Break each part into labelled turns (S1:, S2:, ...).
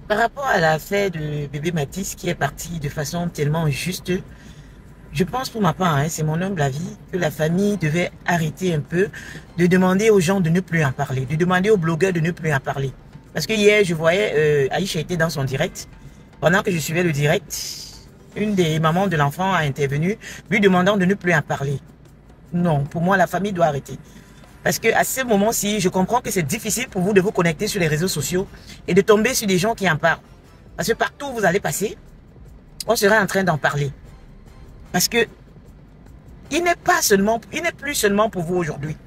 S1: Par rapport à l'affaire de bébé Mathis qui est parti de façon tellement injuste, je pense pour ma part, hein, c'est mon humble avis, que la famille devait arrêter un peu de demander aux gens de ne plus en parler, de demander aux blogueurs de ne plus en parler. Parce que hier, je voyais Aïcha était dans son direct. Pendant que je suivais le direct, une des mamans de l'enfant a intervenu, lui demandant de ne plus en parler. Non, pour moi, la famille doit arrêter. Parce que à ce moment-ci, je comprends que c'est difficile pour vous de vous connecter sur les réseaux sociaux et de tomber sur des gens qui en parlent. Parce que partout où vous allez passer, on sera en train d'en parler. Parce que il n'est plus seulement pour vous aujourd'hui.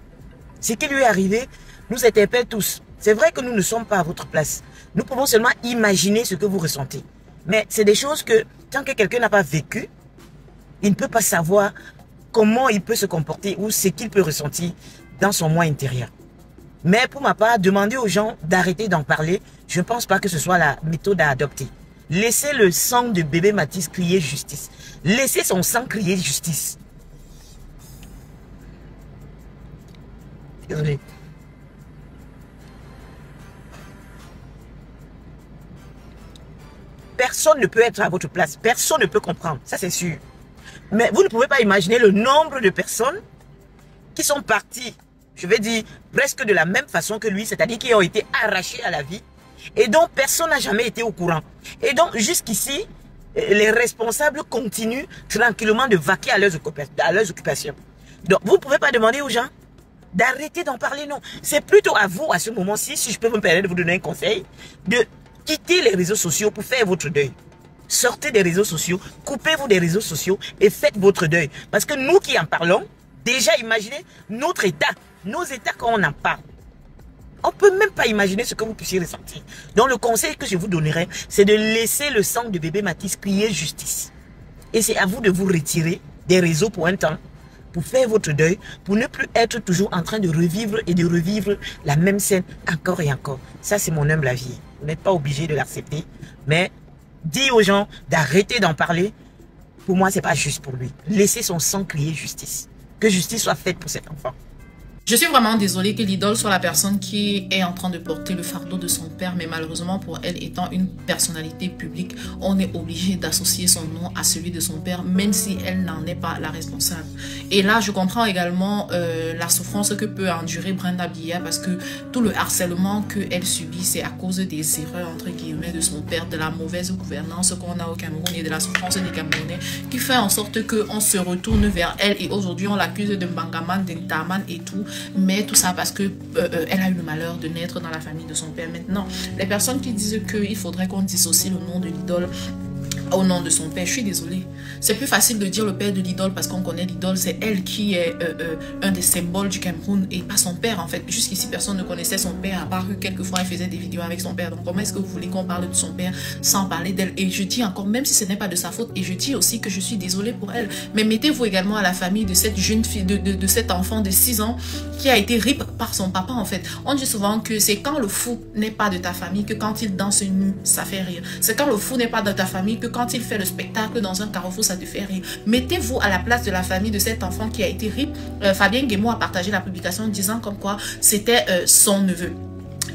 S1: Ce qui lui est arrivé nous interpelle tous. C'est vrai que nous ne sommes pas à votre place. Nous pouvons seulement imaginer ce que vous ressentez. Mais c'est des choses que, tant que quelqu'un n'a pas vécu, il ne peut pas savoir comment il peut se comporter ou ce qu'il peut ressentir dans son moi intérieur. Mais pour ma part, demander aux gens d'arrêter d'en parler, je ne pense pas que ce soit la méthode à adopter. Laissez le sang de bébé Mathis crier justice. Laissez son sang crier justice. Désolé. Personne ne peut être à votre place. Personne ne peut comprendre. Ça, c'est sûr. Mais vous ne pouvez pas imaginer le nombre de personnes qui sont parties, je vais dire, presque de la même façon que lui, c'est-à-dire qui ont été arrachés à la vie et dont personne n'a jamais été au courant. Et donc, jusqu'ici, les responsables continuent tranquillement de vaquer à leurs occupations. Donc, vous ne pouvez pas demander aux gens d'arrêter d'en parler, non. C'est plutôt à vous, à ce moment-ci, si je peux me permettre de vous donner un conseil, de quitter les réseaux sociaux pour faire votre deuil. Sortez des réseaux sociaux, coupez-vous des réseaux sociaux et faites votre deuil. Parce que nous qui en parlons, déjà imaginez notre état, nos états quand on en parle. On ne peut même pas imaginer ce que vous puissiez ressentir. Donc le conseil que je vous donnerai, c'est de laisser le sang de bébé Mathis crier justice. Et c'est à vous de vous retirer des réseaux pour un temps, pour faire votre deuil, pour ne plus être toujours en train de revivre et de revivre la même scène encore et encore. Ça, c'est mon humble avis. Vous n'êtes pas obligé de l'accepter, mais dire aux gens d'arrêter d'en parler, pour moi, c'est pas juste pour lui. Laissez son sang crier justice. Que justice soit faite pour cet enfant.
S2: Je suis vraiment désolée que l'idole soit la personne qui est en train de porter le fardeau de son père, mais malheureusement pour elle étant une personnalité publique, on est obligé d'associer son nom à celui de son père, même si elle n'en est pas la responsable. Et là, je comprends également la souffrance que peut endurer Brenda Biya, parce que tout le harcèlement qu'elle subit, c'est à cause des erreurs, entre guillemets, de son père, de la mauvaise gouvernance qu'on a au Cameroun et de la souffrance des Camerounais, qui fait en sorte qu'on se retourne vers elle et aujourd'hui on l'accuse de Bangaman, d'Intaman et tout. Mais tout ça parce que elle a eu le malheur de naître dans la famille de son père. Maintenant, les personnes qui disent qu'il faudrait qu'on dissocie le nom de l'idole au nom de son père, je suis désolée. C'est plus facile de dire le père de l'idole parce qu'on connaît l'idole, c'est elle qui est un des symboles du Cameroun et pas son père en fait. Jusqu'ici, personne ne connaissait son père à part que quelquefois elle faisait des vidéos avec son père. Donc comment est-ce que vous voulez qu'on parle de son père sans parler d'elle? Et je dis encore, même si ce n'est pas de sa faute, et je dis aussi que je suis désolée pour elle, mais mettez-vous également à la famille de cette jeune fille, de cet enfant de 6 ans qui a été rip par son papa en fait. On dit souvent que c'est quand le fou n'est pas de ta famille que quand il danse nu, ça fait rire. C'est quand le fou n'est pas de ta famille que quand il fait le spectacle dans un carrefour, ça te fait rire. Mettez-vous à la place de la famille de cet enfant qui a été rip. Fabien Guémot a partagé la publication disant comme quoi c'était son neveu.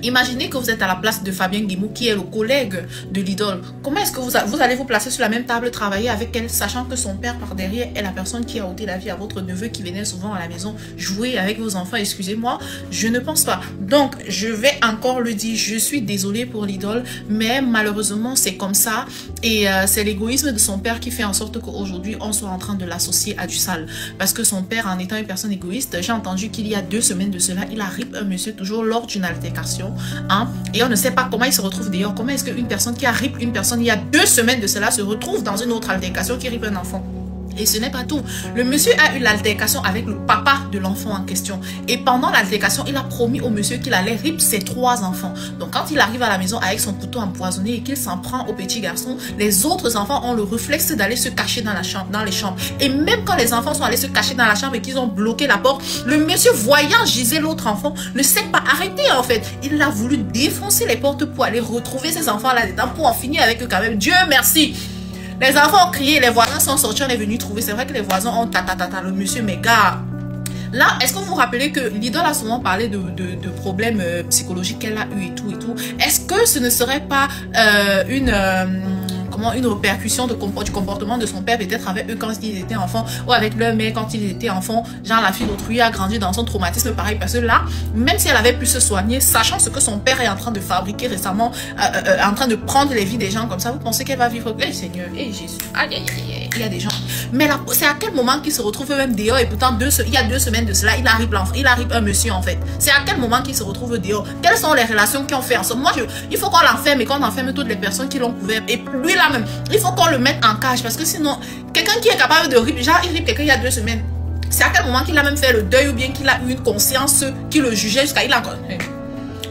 S2: Imaginez que vous êtes à la place de Fabien Guémot qui est le collègue de l'idole. Comment est-ce que vous allez vous placer sur la même table, travailler avec elle, sachant que son père par derrière est la personne qui a ôté la vie à votre neveu qui venait souvent à la maison jouer avec vos enfants? Excusez-moi, je ne pense pas. Donc, je vais encore le dire, je suis désolée pour l'idole, mais malheureusement, c'est comme ça. Et c'est l'égoïsme de son père qui fait en sorte qu'aujourd'hui, on soit en train de l'associer à du sale. Parce que son père, en étant une personne égoïste, j'ai entendu qu'il y a 2 semaines de cela, il a rip un monsieur toujours lors d'une altercation. Hein? Et on ne sait pas comment il se retrouve d'ailleurs. Comment est-ce qu'une personne qui a rip une personne il y a 2 semaines de cela se retrouve dans une autre altercation qui rip un enfant? Et ce n'est pas tout. Le monsieur a eu l'altercation avec le papa de l'enfant en question. Et pendant l'altercation, il a promis au monsieur qu'il allait rip ses 3 enfants. Donc quand il arrive à la maison avec son couteau empoisonné et qu'il s'en prend au petit garçon, les autres enfants ont le réflexe d'aller se cacher dans les chambres. Et même quand les enfants sont allés se cacher dans la chambre et qu'ils ont bloqué la porte, le monsieur, voyant giser l'autre enfant, ne s'est pas arrêté en fait. Il a voulu défoncer les portes pour aller retrouver ses enfants là-dedans pour en finir avec eux quand même. Dieu merci. Les enfants ont crié, les voisins sont sortis, on est venu trouver. C'est vrai que les voisins ont le monsieur, mais gars, Là, est-ce que vous vous rappelez que l'idole a souvent parlé de problèmes psychologiques qu'elle a eu et tout et tout. Est-ce que ce ne serait pas une répercussion du comportement de son père peut-être avec eux quand ils étaient enfants ou avec leur mère quand ils étaient enfants, genre la fille d'autrui a grandi dans son traumatisme pareil, parce que là, même si elle avait pu se soigner, sachant ce que son père est en train de fabriquer récemment, en train de prendre les vies des gens comme ça, vous pensez qu'elle va vivre? Eh Seigneur, eh Jésus, aïe aïe aïe, il y a des gens. Mais là, c'est à quel moment qu'il se retrouve même dehors, et pourtant il y a 2 semaines de cela, il arrive un monsieur en fait. C'est à quel moment qu'il se retrouve dehors? Quelles sont les relations qui ont fait en somme? Moi, il faut qu'on l'enferme et qu'on enferme toutes les personnes qui l'ont couvert. Et lui là même, il faut qu'on le mette en cage, parce que sinon, quelqu'un qui est capable de rip, genre il rip quelqu'un il y a 2 semaines, c'est à quel moment qu'il a même fait le deuil ou bien qu'il a eu une conscience qui le jugeait jusqu'à il a encore.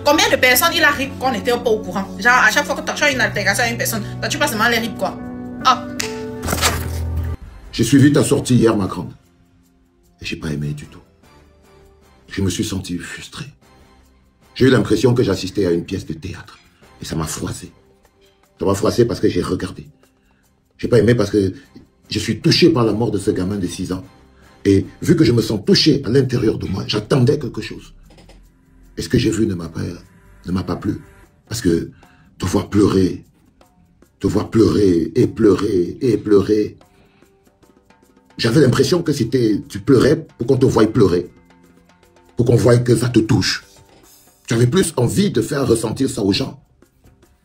S2: Combien de personnes il a rip qu'on n'était pas au courant? Genre à chaque fois que tu as une altercation à une personne, toi tu passes seulement les rip quoi. Ah.
S3: J'ai suivi ta sortie hier, ma grande. Et j'ai pas aimé du tout. Je me suis senti frustré. J'ai eu l'impression que j'assistais à une pièce de théâtre. Et ça m'a froissé. Ça m'a froissé parce que j'ai regardé. J'ai pas aimé parce que je suis touché par la mort de ce gamin de 6 ans. Et vu que je me sens touché à l'intérieur de moi, j'attendais quelque chose. Et ce que j'ai vu ne m'a pas plu. Parce que te voir pleurer et pleurer et pleurer, j'avais l'impression que tu pleurais pour qu'on te voie pleurer. Pour qu'on voie que ça te touche. Tu avais plus envie de faire ressentir ça aux gens.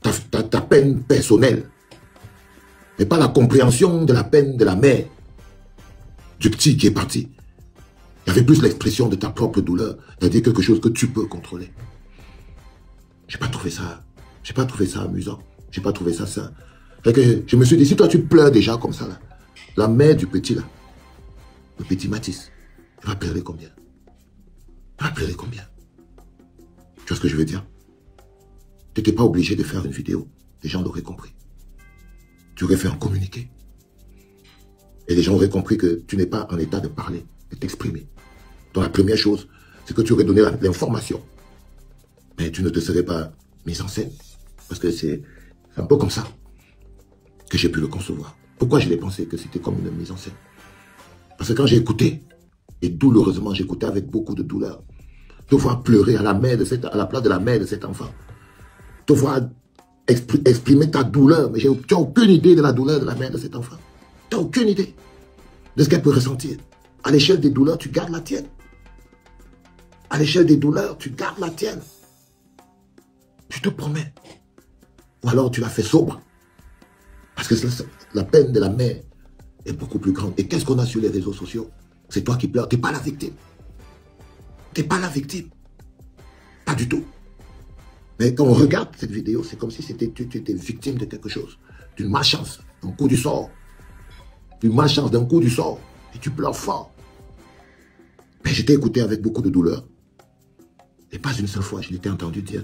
S3: Ta peine personnelle. Mais pas la compréhension de la peine de la mère. Du petit qui est parti. Il y avait plus l'expression de ta propre douleur. C'est-à-dire quelque chose que tu peux contrôler. J'ai pas trouvé ça amusant. J'ai pas trouvé ça sain. Je me suis dit, si toi tu pleures déjà comme ça, là, la mère du petit là, le petit Mathis, il va pleurer combien? Il va pleurer combien? Tu vois ce que je veux dire? Tu n'étais pas obligé de faire une vidéo. Les gens l'auraient compris. Tu aurais fait un communiqué. Et les gens auraient compris que tu n'es pas en état de parler, de t'exprimer. Donc la première chose, c'est que tu aurais donné l'information. Mais tu ne te serais pas mise en scène. Parce que c'est un peu comme ça que j'ai pu le concevoir. Pourquoi je l'ai pensé que c'était comme une mise en scène? Parce que quand j'ai écouté, et douloureusement j'écoutais avec beaucoup de douleur, te voir pleurer à la place de la mère de cet enfant, te voir exprimer ta douleur, mais tu n'as aucune idée de la douleur de la mère de cet enfant. Tu n'as aucune idée de ce qu'elle peut ressentir. À l'échelle des douleurs, tu gardes la tienne. À l'échelle des douleurs, tu gardes la tienne. Je te promets. Ou alors tu la fais sobre. Parce que la peine de la mère est beaucoup plus grande. Et qu'est-ce qu'on a sur les réseaux sociaux? C'est toi qui pleures. Tu n'es pas la victime. Tu n'es pas la victime. Pas du tout. Mais quand on regarde cette vidéo, c'est comme si tu étais victime de quelque chose. D'une malchance, d'un coup du sort. D'une malchance, d'un coup du sort. Et tu pleures fort. Mais j'étais écouté avec beaucoup de douleur. Et pas une seule fois, je l'ai entendu dire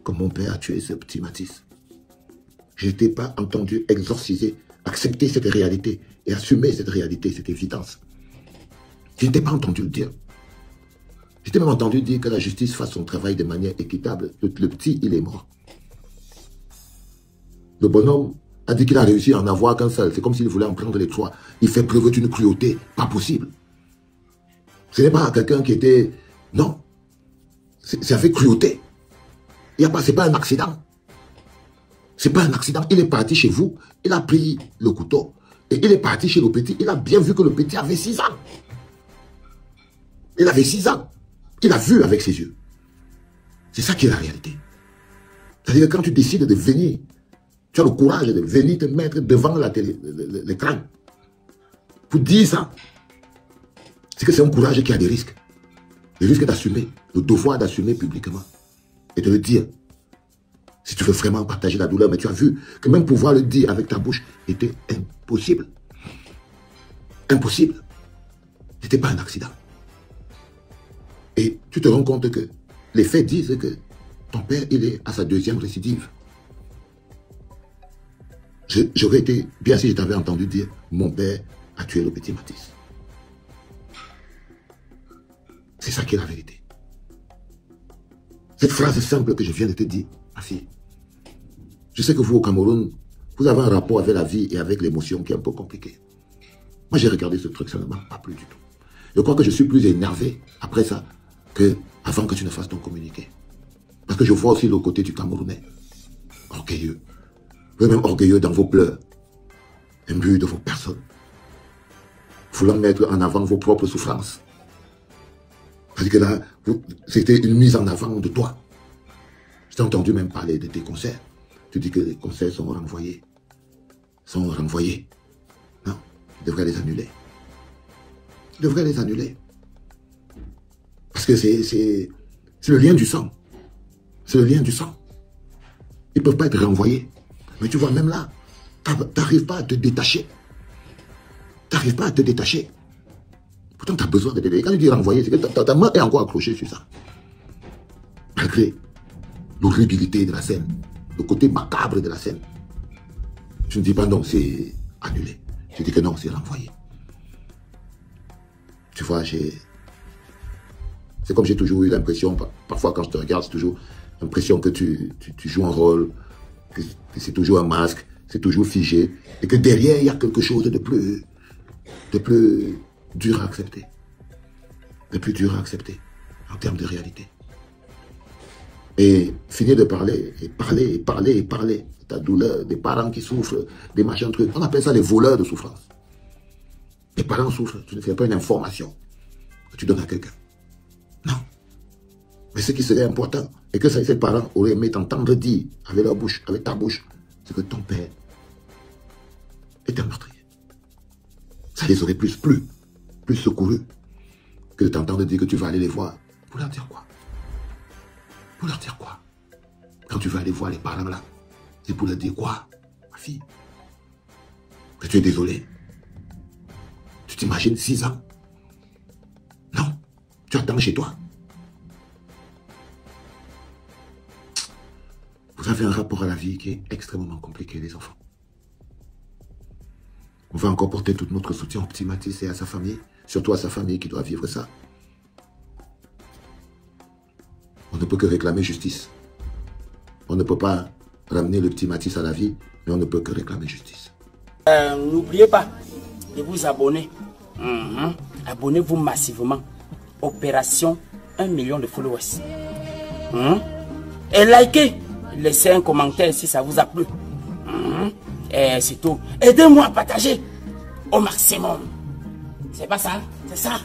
S3: que mon père a tué ce petit Mathis. Je n'étais pas entendu exorciser, accepter cette réalité et assumer cette réalité, cette évidence. Je n'étais pas entendu le dire. J'étais même entendu dire que la justice fasse son travail de manière équitable. Le petit, il est mort. Le bonhomme a dit qu'il a réussi à en avoir qu'un seul. C'est comme s'il voulait en prendre les 3. Il fait preuve d'une cruauté. Pas possible. Ce n'est pas quelqu'un qui était... Non. C'est avec cruauté. C'est pas un accident. C'est pas un accident. Il est parti chez vous. Il a pris le couteau. Et il est parti chez le petit. Il a bien vu que le petit avait 6 ans. Il avait 6 ans. Il a vu avec ses yeux. C'est ça qui est la réalité. C'est-à-dire que quand tu décides de venir, tu as le courage de venir te mettre devant l'écran pour dire ça. C'est que c'est un courage qui a des risques. Le risque d'assumer, le devoir d'assumer publiquement. Et de le dire. Si tu veux vraiment partager la douleur, mais tu as vu que même pouvoir le dire avec ta bouche était impossible. Impossible. Ce n'était pas un accident. Et tu te rends compte que les faits disent que ton père, il est à sa 2e récidive. J'aurais été bien si je t'avais entendu dire mon père a tué le petit Mathis. C'est ça qui est la vérité. Cette phrase simple que je viens de te dire, ma fille. Je sais que vous, au Cameroun, vous avez un rapport avec la vie et avec l'émotion qui est un peu compliqué. Moi, j'ai regardé ce truc, ça ne m'a pas plu du tout. Je crois que je suis plus énervé après ça que avant que tu ne fasses ton communiqué. Parce que je vois aussi le côté du Camerounais. Orgueilleux. Vous êtes même orgueilleux dans vos pleurs. Imbu de vos personnes. Voulant mettre en avant vos propres souffrances. Parce que là, c'était une mise en avant de toi. Je t'ai entendu même parler de tes concerts. Tu dis que les concerts sont renvoyés. Sont renvoyés. Non, tu devrais les annuler. Tu devrais les annuler. Parce que c'est le lien du sang. C'est le lien du sang. Ils ne peuvent pas être renvoyés. Mais tu vois, même là, tu n'arrives pas à te détacher. Tu n'arrives pas à te détacher. Pourtant, tu as besoin de t'aider. Quand tu dis renvoyer, c'est que ta main est encore accrochée sur ça. Malgré l'horribilité de la scène, le côté macabre de la scène. Je ne dis pas non, c'est annulé. Je dis que non, c'est renvoyé. Tu vois, c'est comme j'ai toujours eu l'impression, parfois quand je te regarde, c'est toujours l'impression que tu joues un rôle, que c'est toujours un masque, c'est toujours figé, et que derrière, il y a quelque chose de plus dur à accepter. De plus dur à accepter, en termes de réalité. Et finir de parler, et parler, et parler, et parler. Ta douleur, des parents qui souffrent, des machins, trucs. On appelle ça les voleurs de souffrance. Les parents souffrent, tu ne fais pas une information que tu donnes à quelqu'un. Non. Mais ce qui serait important, et que ces parents auraient aimé t'entendre dire avec leur bouche, avec ta bouche, c'est que ton père est un meurtrier. Ça les aurait plus secourus que de t'entendre dire que tu vas aller les voir. Pour leur dire quoi? Pour leur dire quoi? Quand tu vas aller voir les parents là, c'est pour leur dire quoi, ma fille? Que tu es désolé. Tu t'imagines 6 ans? Non, tu attends chez toi. Vous avez un rapport à la vie qui est extrêmement compliqué, les enfants. On va encore porter tout notre soutien au petit Mathis et à sa famille, surtout à sa famille qui doit vivre ça. On ne peut que réclamer justice. On ne peut pas ramener le petit Mathis à la vie, mais on ne peut que réclamer justice.
S4: N'oubliez pas de vous abonner. Abonnez-vous massivement. Opération 1 million de followers. Et likez. Laissez un commentaire si ça vous a plu. Et c'est tout. Aidez-moi à partager au maximum. C'est pas ça? C'est ça.